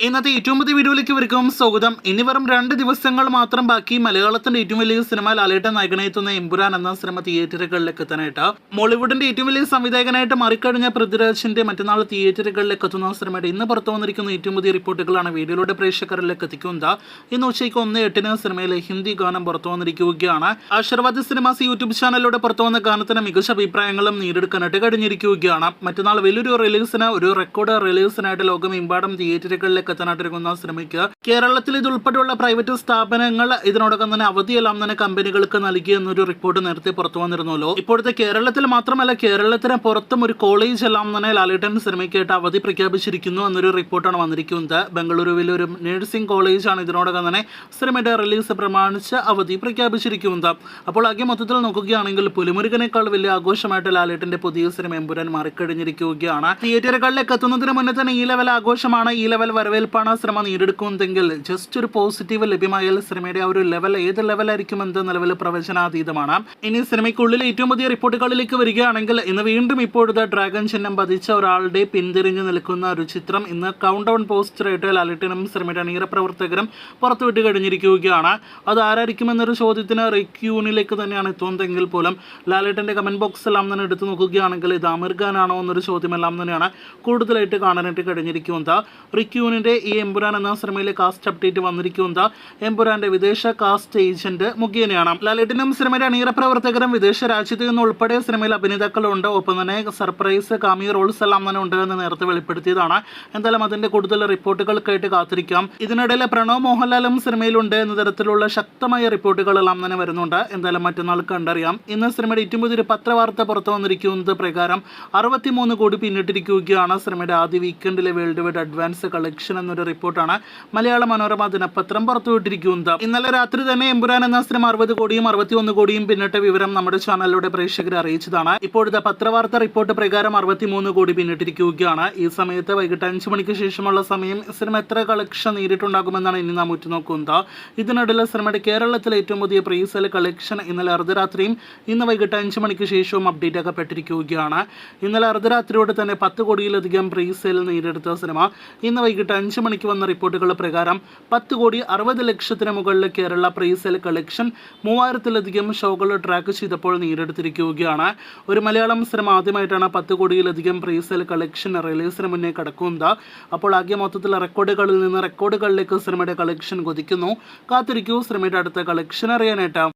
ഇന്നത്തെ ഏറ്റവും പുതിയ വീഡിയോയിലേക്ക് ഇവർക്കും സ്വാഗതം. ഇനി വെറും 2 ദിവസങ്ങൾ മാത്രം ബാക്കി മലയാളത്തിന്റെ ഏറ്റവും വലിയ സിനിമ ലാലേട്ടൻ നായകനെത്തുന്ന എമ്പുരാൻ എന്ന സിനിമ തിയേറ്ററുകളിലേക്ക് എത്താനായിട്ട് മോളിവുഡിന്റെ ഏറ്റവും വലിയ സംവിധായകനായിട്ട് മാറിക്കഴിഞ്ഞ പൃഥ്വിരാജിന്റെ മറ്റന്നാൾ തിയേറ്ററുകളിലേക്ക് എത്തുന്ന സിനിമയുടെ ഇന്ന് പുറത്തു വന്നിരിക്കുന്ന ഏറ്റവും പുതിയ റിപ്പോർട്ടുകളാണ് വീഡിയോയിലൂടെ പ്രേക്ഷകരിലേക്ക് എത്തിക്കുന്നത്. ഇന്ന് ഉച്ചയ്ക്ക് 1:08 സിനിമയിലെ ഹിന്ദി ഗാനം പുറത്തു വന്നിരിക്കുകയാണ്. ആശീർവാദ് സിനിമാസ് യൂട്യൂബ് ചാനലിലൂടെ പുറത്തു വന്ന ഗാനത്തിന് മികച്ച അഭിപ്രായങ്ങളും നേടിയെടുക്കാനായിട്ട് കഴിഞ്ഞിരിക്കുകയാണ്. മറ്റന്നാൾ വലിയൊരു റിലീസിന് ഒരു റെക്കോർഡ് റിലീസിനായിട്ട് ലോകമെമ്പാടും തിയേറ്ററുകളിലേക്ക് എത്താനായിട്ടിരിക്കുന്ന സിനിമയ്ക്ക് കേരളത്തിൽ ഇതുൾപ്പെടെയുള്ള പ്രൈവറ്റ് സ്ഥാപനങ്ങൾ ഇതിനോടകം തന്നെ അവധിയെല്ലാം തന്നെ കമ്പനികൾക്ക് നൽകി എന്നൊരു റിപ്പോർട്ട് നേരത്തെ പുറത്തു വന്നിരുന്നല്ലോ. ഇപ്പോഴത്തെ കേരളത്തിൽ മാത്രമല്ല കേരളത്തിന് പുറത്തും ഒരു കോളേജ് എല്ലാം തന്നെ ലാലേട്ടൻ സിനിമയ്ക്കായിട്ട് അവധി പ്രഖ്യാപിച്ചിരിക്കുന്നു എന്നൊരു റിപ്പോർട്ടാണ് വന്നിരിക്കുന്നത്. ബംഗളൂരുവിലെ ഒരു നഴ്സിംഗ് കോളേജാണ് ഇതിനോടകം തന്നെ സിനിമയുടെ റിലീസ് പ്രമാണിച്ച് അവധി പ്രഖ്യാപിച്ചിരിക്കുന്നത്. അപ്പോൾ ആകെ മൊത്തത്തിൽ നോക്കുകയാണെങ്കിൽ പുലിമുരുകനേക്കാൾ വലിയ ആഘോഷമായിട്ട് ലാലേട്ടന്റെ പുതിയ സിനിമ എമ്പുരാൻ മാറിക്കഴിഞ്ഞിരിക്കുകയാണ്. തിയേറ്ററുകളിലേക്ക് എത്തുന്നതിന് മുന്നേ തന്നെ ഈ ലെവൽ ആഘോഷമാണ്, ഈ ലെവൽ വരവേൽപ്പാണ് സിനിമ നേടിയെടുക്കുന്നതെങ്കിൽ ജസ്റ്റ് ഒരു പോസിറ്റീവ് ലഭ്യമായാൽ സിനിമയുടെ ആ ഒരു ലെവൽ ഏത് ലെവലായിരിക്കും എന്ന നിലവിൽ പ്രവചനാതീതമാണ്. ഇനി സിനിമയ്ക്കുള്ളിൽ ഏറ്റവും പുതിയ റിപ്പോർട്ടുകളിലേക്ക് വരികയാണെങ്കിൽ ഇന്ന് വീണ്ടും ഇപ്പോഴത്തെ ഡ്രാഗൺ ചിഹ്നം പതിച്ച ഒരാളുടെ പിന്തിരിഞ്ഞു നിൽക്കുന്ന ഒരു ചിത്രം ഇന്ന് കൗണ്ട് ഡൗൺ പോസ്റ്ററായിട്ട് ലാലേട്ടനും സിനിമയുടെ അണിയറ പ്രവർത്തകരും പുറത്തുവിട്ട് കഴിഞ്ഞിരിക്കുകയാണ്. അത് ആരായിരിക്കുമെന്നൊരു ചോദ്യത്തിന് റിക്യൂണിലേക്ക് തന്നെയാണ് എത്തുന്നതെങ്കിൽ പോലും ലാലേട്ടന്റെ കമന്റ് ബോക്സ് എല്ലാം തന്നെ എടുത്തു നോക്കുകയാണെങ്കിൽ ഇത് ആമിർ ഖാൻ ആണോ എന്നൊരു ചോദ്യമെല്ലാം തന്നെയാണ് കൂടുതലായിട്ട് കാണാനായിട്ട് കഴിഞ്ഞിരിക്കുന്നത്. റിക്യൂണിന്റെ ഈ എമ്പുരാൻ എന്ന സിനിമയിലെ കാസ്റ്റ് അപ്ഡേറ്റ് വന്നിരിക്കുന്നത് എമ്പുരാന്റെ വിദേശ കാസ്റ്റ് ഏജന്റ് മുഖേനയാണ്. ലാലേട്ടനും സിനിമയുടെ അണിയറ പ്രവർത്തകരും വിദേശ രാജ്യത്ത് നിന്ന് ഉൾപ്പെടെ സിനിമയിൽ അഭിനേതാക്കളുണ്ട്. ഒപ്പം തന്നെ സർപ്രൈസ് കാമിയോ റോൾസ് എല്ലാം തന്നെ ഉണ്ട് എന്ന് നേരത്തെ വെളിപ്പെടുത്തിയതാണ്. എന്തായാലും അതിന്റെ കൂടുതൽ റിപ്പോർട്ടുകൾക്കായിട്ട് കാത്തിരിക്കാം. ഇതിനിടയിൽ പ്രണവ് മോഹൻലാലും സിനിമയിലുണ്ട് എന്ന തരത്തിലുള്ള ശക്തമായ റിപ്പോർട്ടുകളെല്ലാം തന്നെ വരുന്നുണ്ട്. എന്തായാലും മറ്റന്നാൾ കണ്ടറിയാം. ഇന്ന് സിനിമയുടെ ഏറ്റവും പുതിയൊരു പത്രവാർത്ത പുറത്തു വന്നിരിക്കുന്നത് പ്രകാരം 63 കോടി പിന്നിട്ടിരിക്കുകയാണ് സിനിമയുടെ ആദ്യ വീക്കെൻഡിലെ വേൾഡ് വൈഡ് അഡ്വാൻസ് കളക്ഷൻ എന്നൊരു റിപ്പോർട്ടാണ് മലയാള മനോരമ ദിനപത്രം പുറത്തുവിട്ടിരിക്കുന്നത്. ഇന്നലെ രാത്രി തന്നെ എമ്പുരാൻ എന്ന സിനിമ 60 കോടിയും 61 കോടിയും പിന്നിട്ട വിവരം നമ്മുടെ ചാനലിലൂടെ പ്രേക്ഷകരെ അറിയിച്ചതാണ്. ഇപ്പോഴത്തെ പത്രവാർത്ത റിപ്പോർട്ട് പ്രകാരം 63 കോടി പിന്നിട്ടിരിക്കുകയാണ്. ഈ സമയത്ത് വൈകിട്ട് 5 മണിക്ക് ശേഷമുള്ള സമയം സിനിമ എത്ര കളക്ഷൻ നേരിട്ടുണ്ടാകുമെന്നാണ് ഇനി നാം ഉറ്റുനോക്കുന്നത്. ഇതിനിടയിൽ സിനിമയുടെ കേരളത്തിലെ ഏറ്റവും പുതിയ പ്രീസെയിൽ കളക്ഷൻ ഇന്നലെ അർദ്ധരാത്രിയും ഇന്ന് വൈകിട്ട് 5 മണിക്ക് ശേഷവും അപ്ഡേറ്റ് ആക്കപ്പെട്ടിരിക്കുകയാണ്. ഇന്നലെ അർദ്ധരാത്രിയോടെ തന്നെ 10 കോടിയിലധികം പ്രീസെയിൽ നേടിയെടുത്ത സിനിമ ഇന്ന് വൈകിട്ട് 5 മണിക്ക് വന്ന റിപ്പോർട്ടുകൾ പ്രകാരം 10 കോടി 60 ലക്ഷത്തിന് മുകളിൽ കേരള പ്രീസെയിൽ കളക്ഷൻ 3000-ലധികം ഷോകൾ ട്രാക്ക് ചെയ്തപ്പോൾ നേടിയെടുത്തിരിക്കുകയാണ്. ഒരു മലയാളം സിനിമ ആദ്യമായിട്ടാണ് 10 കോടിയിലധികം പ്രീസെയിൽ കളക്ഷൻ റിലീസിന് മുന്നേ കടക്കുന്നത്. അപ്പോൾ ആകെ മൊത്തത്തിൽ റെക്കോർഡുകളിൽ നിന്ന് റെക്കോർഡുകളിലേക്ക് സിനിമയുടെ കളക്ഷൻ കുതിക്കുന്നു. കാത്തിരിക്കൂ സിനിമയുടെ അടുത്ത കളക്ഷൻ അറിയാനായിട്ട്.